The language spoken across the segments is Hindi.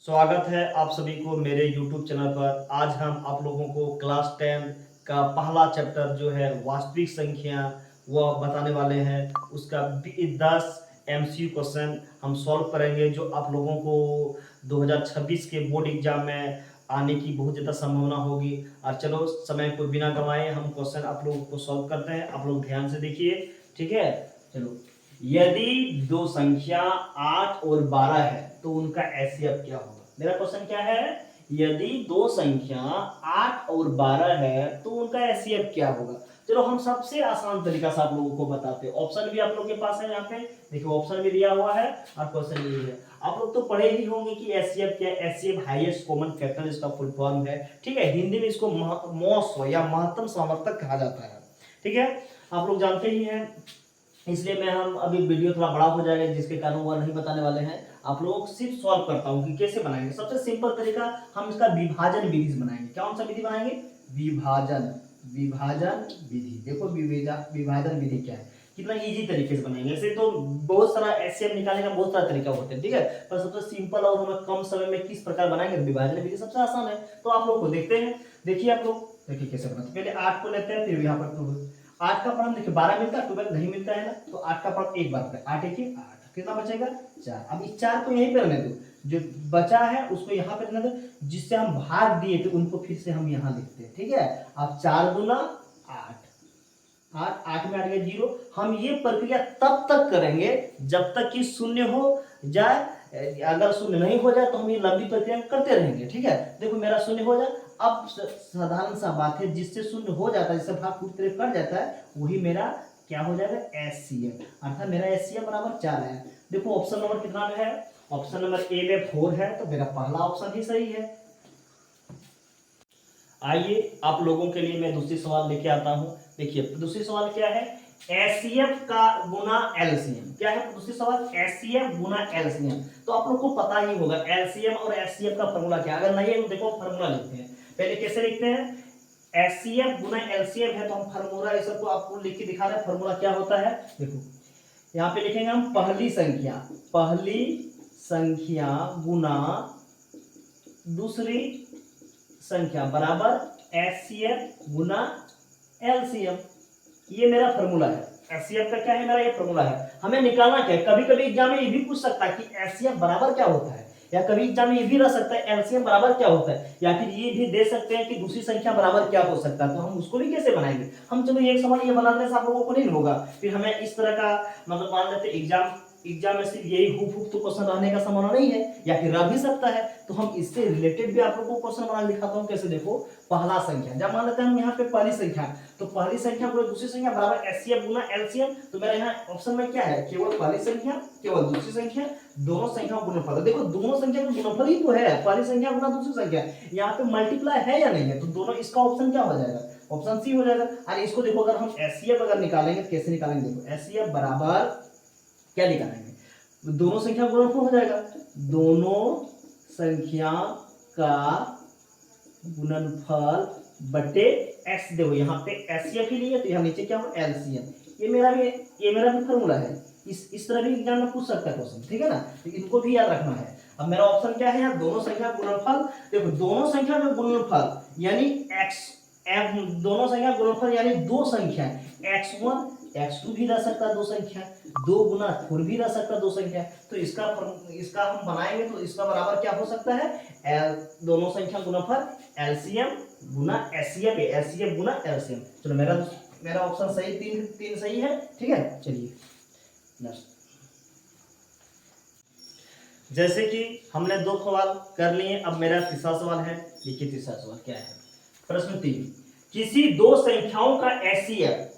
स्वागत है आप सभी को मेरे YouTube चैनल पर। आज हम आप लोगों को क्लास 10 का पहला चैप्टर जो है वास्तविक संख्या वह बताने वाले हैं। उसका 10 MCQ क्वेश्चन हम सॉल्व करेंगे जो आप लोगों को 2026 के बोर्ड एग्जाम में आने की बहुत ज़्यादा संभावना होगी। और चलो समय को बिना गंवाए हम क्वेश्चन आप लोगों को सॉल्व करते हैं। आप लोग ध्यान से देखिए, ठीक है। चलो, यदि दो संख्या 8 और 12 है तो उनका एचसीएफ क्या होगा। मेरा क्वेश्चन क्या है, यदि दो संख्या 8 और 12 है तो उनका एचसीएफ क्या होगा। चलो हम सबसे आसान तरीका से आप लोगों को बताते हैं। ऑप्शन भी आप लोगों के पास है, यहाँ पे देखिए ऑप्शन भी दिया हुआ है और क्वेश्चन ये है। आप लोग तो पढ़े ही होंगे कि एचसीएफ क्या है। एचसीएफ हाईएस्ट कॉमन फैक्टर इसका फुल फॉर्म है, ठीक है। हिंदी में इसको मॉस या महत्तम समर्थक कहा जाता है, ठीक है। आप लोग जानते ही हैं, इसलिए मैं हम अभी वीडियो थोड़ा बड़ा हो जाएगा जिसके कारण वह नहीं बताने वाले हैं। आप लोगों को सिर्फ सॉल्व करता हूं कि कैसे बनाएंगे। सबसे सिंपल तरीका हम इसका विभाजन विधि से बनाएंगे। कौन सा विधि बनाएंगे, विभाजन विभाजन विधि। देखो विभाजन विधि क्या है, कितना इजी तरीके से बनाएंगे। ऐसे तो बहुत सारा एचसीएफ निकालने का बहुत सारा तरीका होता है, ठीक है। पर सबसे सिंपल और हमें कम समय में किस प्रकार बनाएंगे, विभाजन विधि सबसे आसान है। तो आप लोग को देखते हैं, देखिए आप लोग देखिए कैसे बनाते। पहले 8 को लेते हैं, फिर यहाँ पर 8 का फॉर्म देखिए 12 मिलता है, 12 नहीं मिलता है ना, तो 8 का फॉर्म एक बार होता है, 8 एक 8, कितना बचेगा 4। अब इस 4 को यहीं पे रहने दो, जो बचा है उसको यहाँ पे रहने दो। जिससे हम भाग दिए थे उनको फिर से हम यहाँ लिखते हैं, ठीक है। अब 4 गुना 8, 8 में 8 गया 0। हम ये प्रक्रिया तब तक करेंगे जब तक कि शून्य हो जाए। अगर शून्य नहीं हो जाए तो हम ये लंबी प्रक्रिया करते रहेंगे, ठीक है। देखो मेरा शून्य हो जाए। अब साधारण सा बात है, जिससे शून्य हो जाता है, जिससे भाग पूरी तरह कट जाता है, वही मेरा क्या हो जाएगा, एचसीएफ। अर्थात मेरा एचसीएफ बराबर 4 है। देखो ऑप्शन नंबर कितना में है, ऑप्शन नंबर ए में 4 है, तो मेरा पहला ऑप्शन ही सही है। आइए आप लोगों के लिए मैं दूसरी सवाल लेके आता हूं। देखिए दूसरी सवाल क्या है, एचसीएफ का गुना एलसीएम क्या है। दूसरी सवाल एचसीएफ गुना एलसीएम, तो आप लोग को पता ही होगा एलसीएम और एचसीएफ का फॉर्मूला क्या है। अगर नहीं है तो देखो फॉर्मूला लिखते हैं। पहले कैसे लिखते हैं, एचसीएफ गुना एलसीएम है तो हम फॉर्मूला ये सबको आपको लिख के दिखा रहे हैं। फॉर्मूला क्या होता है, देखो यहाँ पे लिखेंगे हम पहली संख्या गुना दूसरी संख्या बराबर एचसीएफ गुना एलसीएम। ये मेरा फॉर्मूला है। एचसीएफ का क्या है, मेरा ये फॉर्मूला है। हमें निकालना क्या है, कभी कभी एग्जाम में ये भी पूछ सकता है कि एचसीएफ बराबर क्या होता है, या कभी एग्जाम में ये भी रह सकता है एलसीएम बराबर क्या होता है, या फिर ये भी दे सकते हैं कि दूसरी संख्या बराबर क्या हो सकता है। तो हम उसको भी कैसे बनाएंगे। हम चलो एक सवाल ये बनाने से आप लोगों को नहीं होगा, फिर हमें इस तरह का मतलब मान लेते एग्जाम में सिर्फ यही हुक तो क्वेश्चन रहने का संभावना नहीं है, या फिर रह भी सकता है। तो हम इससे रिलेटेड भी आप लोगों को क्वेश्चन बना दिखाता हूं। कैसे, देखो पहला संख्या, जब मान लेते हैं हम यहाँ पे पहली संख्या, तो पहली संख्या गुना दूसरी संख्या बराबर एचसीएफ गुना एलसीएम। तो मेरा यहाँ ऑप्शन में क्या है, केवल पहली संख्या केवल दूसरी संख्या, दोनों संख्याओं का गुणनफल। देखो दोनों संख्या का गुणनफल ही तो है, पहली संख्या गुना दूसरी संख्या। यहाँ पे मल्टीप्लाई है या नहीं है, तो दोनों, इसका ऑप्शन क्या हो जाएगा, ऑप्शन सी हो जाएगा। और इसको देखो अगर हम एचसीएफ अगर निकालेंगे, कैसे निकालेंगे, देखो एचसीएफ बराबर क्या निकालेंगे, दोनों संख्या गुणनफल हो जाएगा, दोनों संख्या का गुणनफल बटे एक्स। देखो यहाँ पे एचसीएफ ही लिया तो यहाँ नीचे क्या हो, एलसीएम। ये मेरा भी फॉर्मूला है। इस तरह भी एग्जाम में पूछ सकता है क्वेश्चन, ठीक है ना। तो इनको भी याद रखना है। अब मेरा ऑप्शन क्या है यहाँ, दोनों संख्या गुणनफल। देखो दोनों संख्या का गुणनफल यानी एक्स, दोनों संख्या गुणनफल यानी दो संख्या x1 x2 भी रह सकता है, दो संख्या 2 गुना 4 भी रह सकता है, दो संख्या। तो इसका हम बनाएंगे तो इसका बराबर क्या हो सकता है, दोनों संख्या गुणनफल एलसीएम गुना एचसीएफ, एचसीएफ गुना एलसीएम। चलो मेरा ऑप्शन सही, तीन सही है, ठीक है। चलिए नेक्स्ट, जैसे कि हमने दो सवाल कर लिए, अब मेरा तीसरा सवाल है। देखिए तीसरा सवाल क्या है, प्रश्न 3, किसी दो संख्याओं का एचसीएफ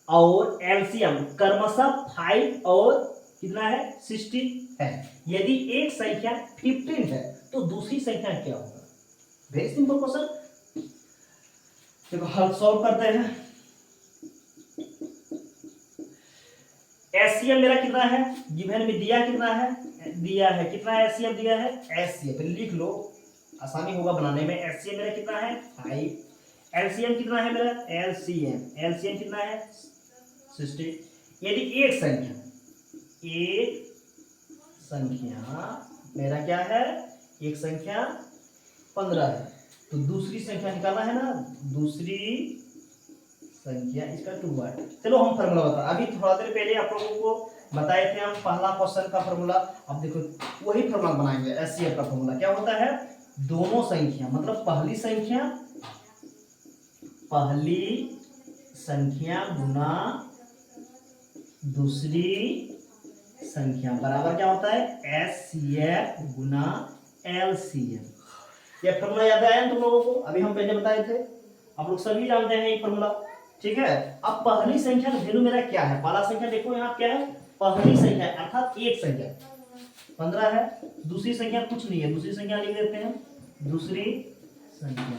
और एलसीएम क्रमशः 5 और कितना है 16 है। यदि एक संख्या 15 है तो दूसरी संख्या क्या होगा। वेरी सिंपल क्वेश्चन, देखो हल सॉल्व करते हैं। एचसीएफ मेरा कितना है, गिवन में दिया कितना है, दिया है कितना एचसीएफ दिया है, एचसीएफ लिख लो, आसानी होगा बनाने में। एचसीएफ मेरा कितना है 5, एलसीएम कितना है मेरा, एलसीएम कितना है 60। यदि एक संख्या मेरा क्या है, एक संख्या 15 है, तो दूसरी संख्या निकालना है ना, दूसरी संख्या इसका 2 है। चलो हम फॉर्मूला बता, अभी थोड़ा देर पहले आप लोगों को बताए थे हम पहला क्वेश्चन का फॉर्मूला। अब देखो वही फॉर्मूला बनाएंगे। एचसीएफ का फॉर्मूला क्या होता है, दोनों संख्या मतलब पहली संख्या गुना दूसरी संख्या बराबर क्या होता है, एचसीएफ गुना एलसीएम। ये फॉर्मूला याद आया तुम लोगों को, अभी हम पहले बताए थे, आप लोग सभी जानते हैं ये फॉर्मूला, ठीक है। अब पहली संख्या का वैल्यू मेरा क्या है, पहला संख्या देखो यहाँ क्या है, पहली संख्या अर्थात एक संख्या 15 है, दूसरी संख्या कुछ नहीं है, दूसरी संख्या लिख देते हैं, दूसरी संख्या।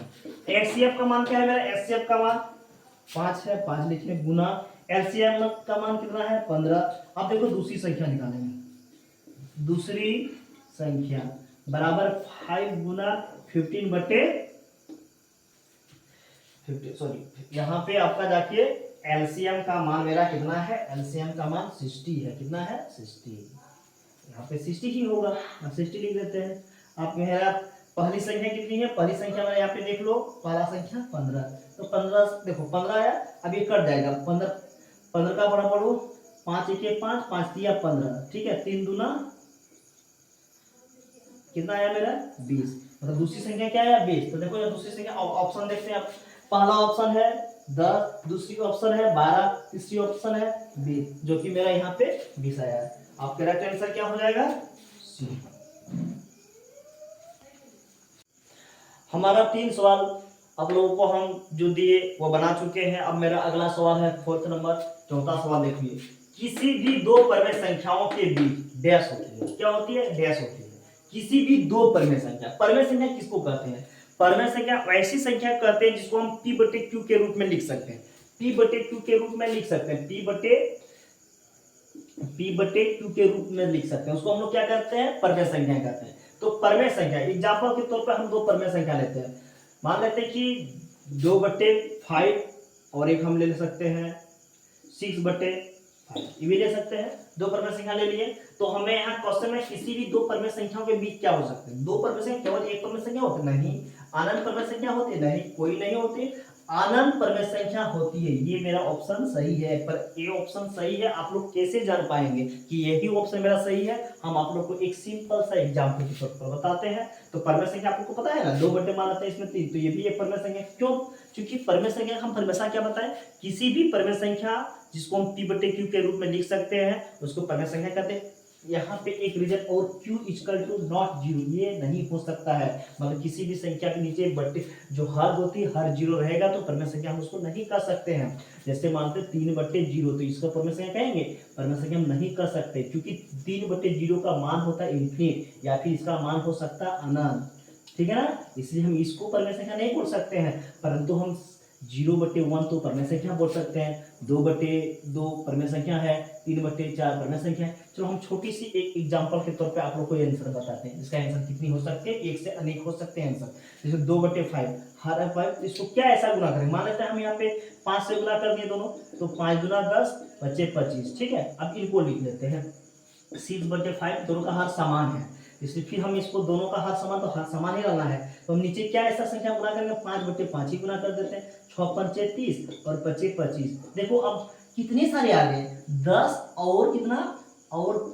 एचसीएफ का मान क्या है मेरा, एचसीएफ का मान 5 है, 5 लिखे, गुना एलसीएम का मान कितना है 15। अब देखो दूसरी संख्या निकालेंगे, दूसरी संख्या बराबर 5 गुना 15 बटे 50, सॉरी यहाँ पे आपका जाके एलसीएम का मान मेरा कितना है, एलसीएम का मान 60 है, कितना है 60, यहाँ पे 60 ही होगा, 60 लिख देते हैं। आप मेरा पहली संख्या कितनी है, पहली संख्या मेरा यहाँ पे देख लो, पहला संख्या 15, तो 15 देखो 15 है, अब ये कट जाएगा, 15 का बड़ा पढ़ो, 5 1 5, 5 3 15, ठीक है, 3 दूना कितना आया मेरा 20, मतलब दूसरी संख्या क्या है 20। तो देखो दूसरी संख्या ऑप्शन देखते हैं आप, पहला ऑप्शन है 10, दूसरी ऑप्शन है 12, तीसरी ऑप्शन है 20, जो कि मेरा यहाँ पे 20 आया है। आपका करेक्ट आंसर क्या हो जाएगा, सी। हमारा 3 सवाल आप लोगों को हम जो दिए वो बना चुके हैं। अब मेरा अगला सवाल है 4th नंबर, चौथा सवाल देखिए, किसी भी दो परमेय संख्याओं के बीच डैश होती है, क्या होती है, डैश होती है। किसी भी दो परमेय संख्या, परमेय संख्या किसको कहते हैं, परमेय संख्या ऐसी संख्या कहते हैं जिसको हम p बटे q के रूप में लिख सकते हैं, p बटे q के रूप में लिख सकते हैं, p बटे q के रूप में लिख सकते हैं, उसको हम लोग क्या कहते हैं, परमेय संख्या कहते हैं। तो परमेय संख्या एग्जांपल के तौर पर हम दो परमेय संख्या लेते हैं, मान लेते हैं कि 2/5 और एक हम ले सकते हैं 6/5, ये भी ले सकते हैं, दो परमेय संख्या ले लिए। तो हमें यहाँ क्वेश्चन में किसी भी दो परमेय संख्याओं के बीच क्या हो सकते हैं, दो परमेय संख्या केवल एक परमेय संख्या होती नहीं, अनंत परमेय संख्या होती नहीं, कोई नहीं होती, अनंत परमेय संख्या होती है। ये मेरा ऑप्शन सही है, पर ये ऑप्शन सही है आप लोग कैसे जान पाएंगे कि यही ऑप्शन मेरा सही है, हम आप लोग को एक सिंपल सा एग्जांपल के तौर पर बताते हैं। तो परमेय संख्या आपको पता है ना, 2 बटे मान लेते हैं इसमें 3, तो ये भी एक परमेय संख्या, क्यों, क्योंकि परमेय संख्या हम हमेशा क्या बताएं, किसी भी परमेय संख्या जिसको हम p बटे q के रूप में लिख सकते हैं उसको परमेय संख्या कहते हैं। यहाँ पे एक रीजन और q equal to not zero, ये नहीं हो सकता है, मतलब किसी भी संख्या के नीचे बटे जो हर होती है हर जीरो रहेगा तो परमेय संख्या हम उसको नहीं कर सकते हैं। जैसे मानते 3/0 तो इसका परमेय संख्या कहेंगे, परमेय संख्या हम नहीं कर सकते, क्योंकि 3/0 का मान होता है इन्फिनिट, या फिर इसका मान हो सकता है अनंत, ठीक है ना, इसलिए हम इसको परमेय संख्या नहीं बोल सकते हैं। परंतु हम 0/1 तो परमेय संख्या बोल सकते हैं, 2/2 परमेय संख्या है, 3/4 परमेय संख्या है। चलो हम छोटी सी एक एग्जांपल के तौर पे आप लोग को ये आंसर बताते हैं, इसका आंसर कितनी हो सकती है, एक से अनेक हो सकते हैं आंसर। जैसे 2/5 हर 5, इसको क्या ऐसा गुना करें, मान लेते हैं हम यहाँ पे 5 से गुना कर दिए दोनों, तो 5 गुना 10 बचे 25, ठीक है। अब इनको लिख लेते हैं, 6/5 दोनों का हर समान है, इसलिए फिर हम इसको दोनों का हर समान, तो हर समान ही रहना है, तो हम नीचे क्या ऐसा संख्या गुना करेंगे, 5/5 ही गुना कर देते हैं, 6×5 = 30 और 5×5 = 25। देखो अब कितने सारे आ गए, 10 और कितना और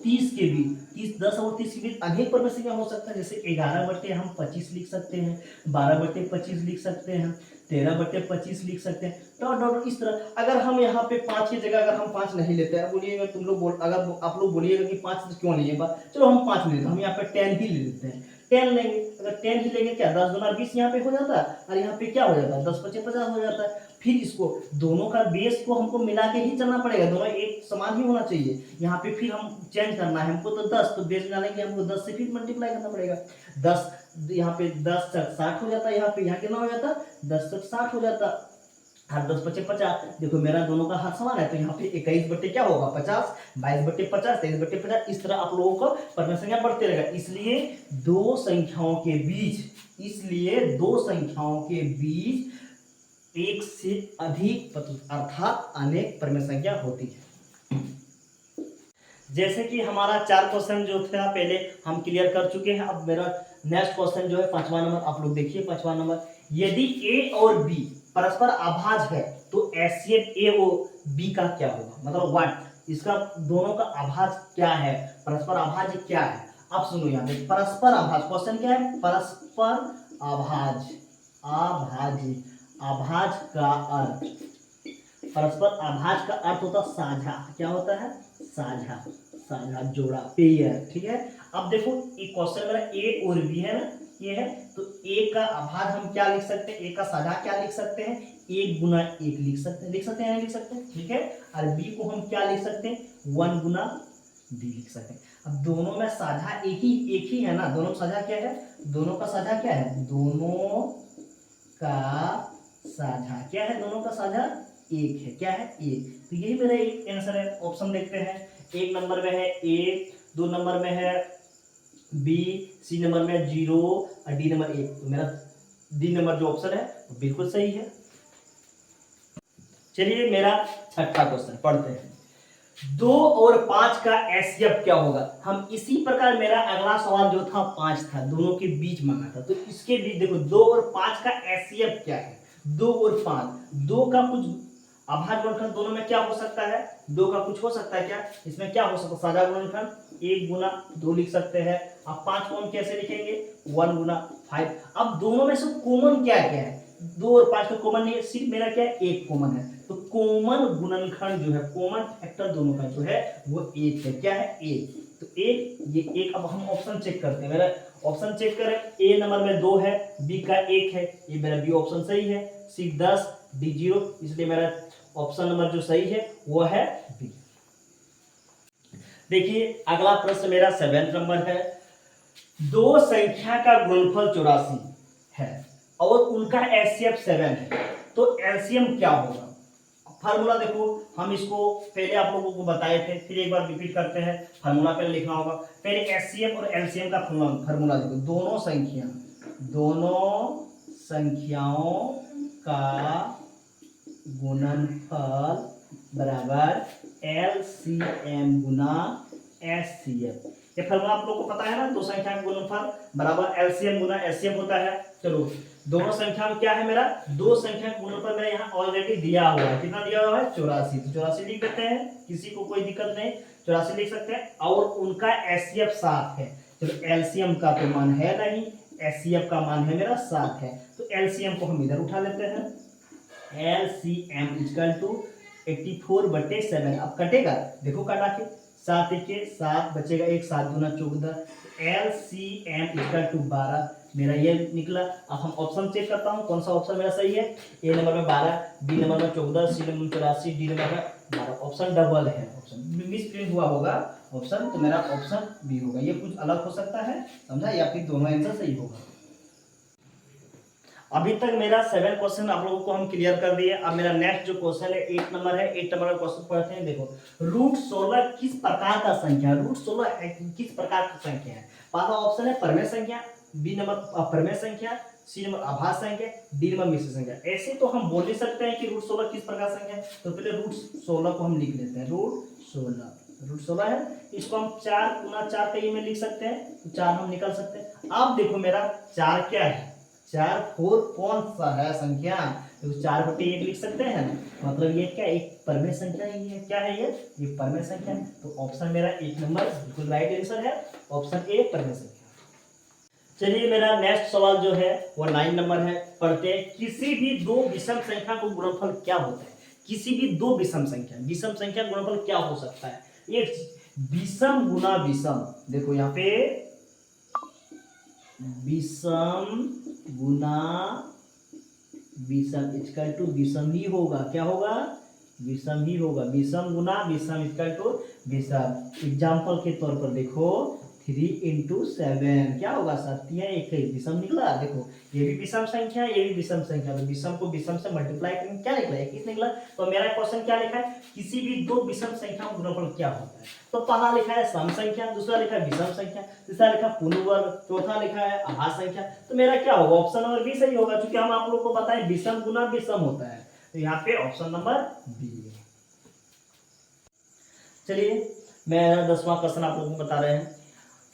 30 के बीच, 10 और 30 के बीच अनेक परमेय संख्या हो सकता है। जैसे 11/25 लिख सकते हैं, 12/25 लिख सकते हैं, 13/25 लिख सकते हैं, डॉट इस तरह। अगर हम यहाँ पे 5 की जगह अगर हम 5 नहीं लेते हैं, बोलिएगा तुम लोग अगर आप लोग बोलिएगा कि 5 क्यों नहीं है, चलो हम 5 नहीं लेते, हम यहाँ पे 10 ही ले लेते हैं, 10 लेंगे। अगर 10 ही लेंगे क्या 10 दूना 20 यहाँ पे हो जाता है, और यहाँ पे क्या हो जाता है 10×5 = 50 हो जाता है। फिर इसको दोनों का बेस को हमको मिला के ही चलना पड़ेगा, दोनों एक समान ही होना चाहिए। यहाँ पे फिर हम चेंज करना है हमको, तो 10 तो बेस डालने के हमको 10 से फिर मल्टीप्लाई करना पड़ेगा, 10 यहाँ पे 10 × 60 हो जाता है, यहाँ पे यहाँ कितना हो जाता 10 × 60 हो जाता, हर 10×5 = 50। देखो मेरा दोनों का हर समान है, तो यहाँ पे 21 क्या होगा 50, 22/50, 23/50, इस तरह आप लोगों को परमेय संख्या बढ़ते रहेगा। इसलिए दो संख्याओं के बीच एक से अधिक अर्थात अनेक परमेय संख्या होती है। जैसे कि हमारा 4 क्वेश्चन जो था पहले हम क्लियर कर चुके हैं। अब मेरा नेक्स्ट क्वेश्चन जो है 5वां नंबर, आप लोग देखिए 5वां नंबर, यदि ए और बी परस्पर अभाज्य है तो एचसीएफ ए और बी का क्या होगा, मतलब व्हाट, इसका दोनों का अभाज्य क्या है, परस्पर अभाज्य क्या है। अब सुनो यहाँ पे परस्पर अभाज्य, क्वेश्चन क्या है, परस्पर अभाज्य, अभाज्य, अभाज्य का अर्थ, परस्पर अभाज्य का अर्थ होता है साझा, क्या होता है, साझा, साझा, जोड़ा, पेयर, ठीक है। अब देखो ये क्वेश्चन मेरा ए और बी है ना, ये है, तो ए का अभाज्य हम क्या लिख सकते हैं, ए का साझा क्या लिख सकते हैं, 1 गुना 1 लिख सकते हैं, लिख सकते हैं, नहीं लिख सकते हैं, ठीक है। और बी को हम क्या लिख सकते हैं, 1 गुना बी लिख सकते हैं। अब दोनों में साझा एक ही है ना, दोनों साझा क्या है, दोनों का साझा क्या है, दोनों का साझा क्या है, दोनों का साझा एक है, क्या है, एक। तो यही मेरा एक आंसर है। ऑप्शन देखते हैं, 1 नंबर में है ए, 2 नंबर में है बी, सी नंबर में 0 और डी नंबर 1। तो मेरा डी नंबर जो ऑप्शन है वो बिल्कुल सही है। चलिए मेरा छठा क्वेश्चन पढ़ते हैं, 2 और 5 का एचसीएफ क्या होगा। हम इसी प्रकार, मेरा अगला सवाल जो था 5 था, दोनों के बीच मांगा था, तो इसके बीच देखो 2 और 5 का एचसीएफ क्या है, 2 और 5, 2 का कुछ अभाज्य गुणनखंड दोनों में क्या हो सकता है, 2 का कुछ हो सकता है क्या, इसमें क्या हो सकता है, साझा गुणनखंड 1 गुना 2 लिख सकते हैं। अब 5 को हम कैसे लिखेंगे, 1 गुना 5। अब दोनों में से कॉमन क्या क्या है, 2 और 5 का कॉमन नहीं है, सिर्फ मेरा क्या है, एक कॉमन है। तो कॉमन गुणनखंड जो है, कॉमन फैक्टर दोनों का जो है वो 1 है, क्या है, 1। तो 1, ये 1। अब हम ऑप्शन चेक करते हैं, मेरा ऑप्शन चेक करें, ए नंबर में 2 है, बी का 1 है, ये मेरा बी ऑप्शन सही है, सी 10, डी 0, इसलिए मेरा ऑप्शन नंबर जो सही है वो है बी। देखिए अगला प्रश्न मेरा 7 नंबर है, दो संख्या का गुणनफल 84 है और उनका एचसीएफ 7 है, तो एलसीएम क्या होगा। फार्मूला देखो, हम इसको पहले आप लोगों को बताए थे, फिर एक बार रिपीट करते हैं। फार्मूला पहले लिखना होगा, पहले एचसीएफ और एलसीएम का फार्मूला देखो, दोनों संख्याओं का गुणनफल बराबर एलसीएम गुना एचसीएफ। ये फार्मूला आप लोगों को पता है ना, दो संख्या का गुणनफल बराबर एलसीएम गुना एचसीएफ होता है। चलो दोनों संख्या में क्या है, मेरा दो संख्या का गुणनफल मेरा यहाँ ऑलरेडी दिया हुआ है, कितना दिया हुआ है, 84। तो 84 लिख देते हैं, किसी को कोई दिक्कत नहीं, 84 लिख सकते हैं। और उनका एचसीएफ 7 है। चलो एलसीएम का तो मान है नहीं, एचसीएफ का मान है मेरा 7 है, तो एलसीएम को हम इधर उठा लेते हैं। LCM equal to 84/7। अब कटेगा, देखो काटा के, 7 1 7 बचेगा 1, 7 दूना 14। LCM इक्वल टू 12, मेरा ये निकला। अब हम ऑप्शन चेक करता हूँ कौन सा ऑप्शन मेरा सही है। ए नंबर में 12, बी नंबर में 14, सी नंबर में 84, डी नंबर में 12। ऑप्शन डबल है, ऑप्शन मिस प्रिंट हुआ होगा ऑप्शन, तो मेरा ऑप्शन बी होगा। ये कुछ अलग हो सकता है, समझा, या फिर दोनों आंसर सही होगा। अभी तक मेरा 7 क्वेश्चन आप लोगों को हम क्लियर कर दिए। अब मेरा नेक्स्ट जो क्वेश्चन है 8 नंबर है, 8 नंबर का क्वेश्चन पढ़ते हैं। देखो √16 किस प्रकार का संख्या, √16 किस प्रकार का संख्या है। पहला ऑप्शन है परमेय संख्या, बी नंबर अपरमेय संख्या, सी नंबर अभाज्य संख्या, डी नंबर मिश्र संख्या। ऐसे तो हम बोल नहीं सकते हैं कि √16 किस प्रकार संख्या है, तो पहले √16 को हम लिख लेते हैं। √16 है, इसको हम 4 गुना 4 का में लिख सकते हैं, तो 4 हम निकाल सकते हैं। अब देखो मेरा 4 क्या है, 4 4 कौन सा है संख्या, तो 4/1 लिख सकते हैं, मतलब ये क्या एक परमेय संख्या ही है, क्या है ये परमेय संख्या है। तो ऑप्शन मेरा 1 नंबर बिल्कुल राइट आंसर है, ऑप्शन ए परमेय संख्या। चलिए मेरा नेक्स्ट सवाल जो है वो 9 नंबर है, पढ़ते हैं। किसी भी दो विषम संख्या को गुणनफल क्या होता है। किसी भी दो विषम संख्या गुणनफल क्या हो सकता है। एक विषम गुना विषम, देखो यहाँ पे विषम गुना विषम इक्वल टू विषम ही होगा, क्या होगा, विषम ही होगा। विषम गुना विषम इक्वल टू विषम। एग्जाम्पल के तौर पर देखो 3 × 7 क्या होगा, 7 या 21, विषम निकला। देखो ये भी विषम संख्या, ये भी विषम संख्या, तो विषम को विषम से मल्टीप्लाई करेंगे, क्या निकला, 21 निकला। तो मेरा क्वेश्चन क्या लिखा है, किसी भी दो विषम संख्याओं का गुणनफल क्या होता है। तो पहला लिखा है सम संख्या, दूसरा लिखा है विषम संख्या, तीसरा लिखा पूर्ण वर्ग, चौथा लिखा है अभाज्य संख्या। तो मेरा क्या होगा, ऑप्शन नंबर बी सही होगा, क्योंकि हम आप लोग को बताएं विषम गुना विषम होता है। तो यहाँ पे ऑप्शन नंबर बी है। चलिए मेरा 10वां क्वेश्चन आप लोगों को बता रहे हैं,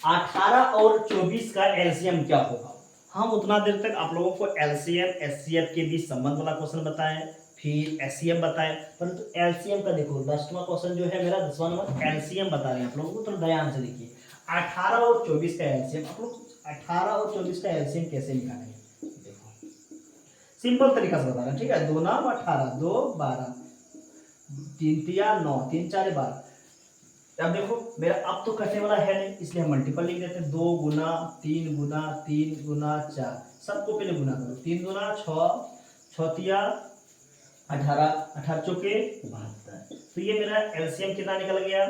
18 और 24 का एलसीएम क्या होगा। हम उतना देर तक आप लोगों को एलसीएम एचसीएफ के बीच संबंध वाला क्वेश्चन बताएं, फिर एचसीएफ बताएं, परंतु एलसीएम का देखो 10वां क्वेश्चन जो है मेरा 10वां नंबर एलसीएम बता रहे हैं आप लोगों को, थोड़ा ध्यान से देखिए। 18 और 24 का एलसीएम आप लोग 18 और 24 का एलसीएम कैसे निकालेंगे, देखो सिंपल तरीका से बता रहे हैं, ठीक है। 2 नाम 18, 2 12, 3 तिया 9, 3 4 12। अब देखो मेरा अब तो कटने वाला है नहीं, इसलिए हम मल्टीपल लिख देते हैं। 2 गुना 3 गुना 3 गुना 4, सबको पहले गुना करो। 3 गुना 6, 6 तिया 18, 18 चौके 72। तो ये मेरा एलसीएम कितना निकल गया,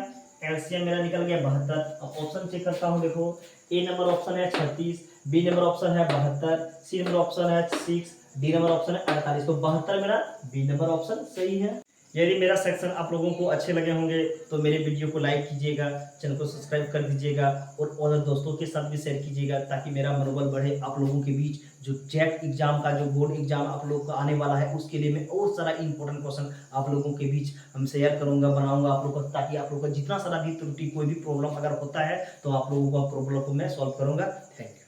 एलसीएम मेरा निकल गया 72। अब ऑप्शन चेक करता हूँ, देखो ए नंबर ऑप्शन है 36, बी नंबर ऑप्शन है 72, सी नंबर ऑप्शन है 6, डी नंबर ऑप्शन है 48। तो 72 मेरा बी नंबर ऑप्शन सही है। यदि मेरा सेक्शन आप लोगों को अच्छे लगे होंगे तो मेरे वीडियो को लाइक कीजिएगा, चैनल को सब्सक्राइब कर दीजिएगा और दोस्तों के साथ भी शेयर कीजिएगा, ताकि मेरा मनोबल बढ़े आप लोगों के बीच। जो जेट एग्जाम का जो बोर्ड एग्जाम आप लोगों का आने वाला है, उसके लिए मैं और सारा इंपॉर्टेंट क्वेश्चन आप लोगों के बीच हम शेयर करूंगा, बनाऊंगा आप लोगों को, ताकि आप लोगों को जितना सारा भी त्रुटि कोई भी प्रॉब्लम अगर होता है तो आप लोगों को प्रॉब्लम को मैं सॉल्व करूंगा। Thank you.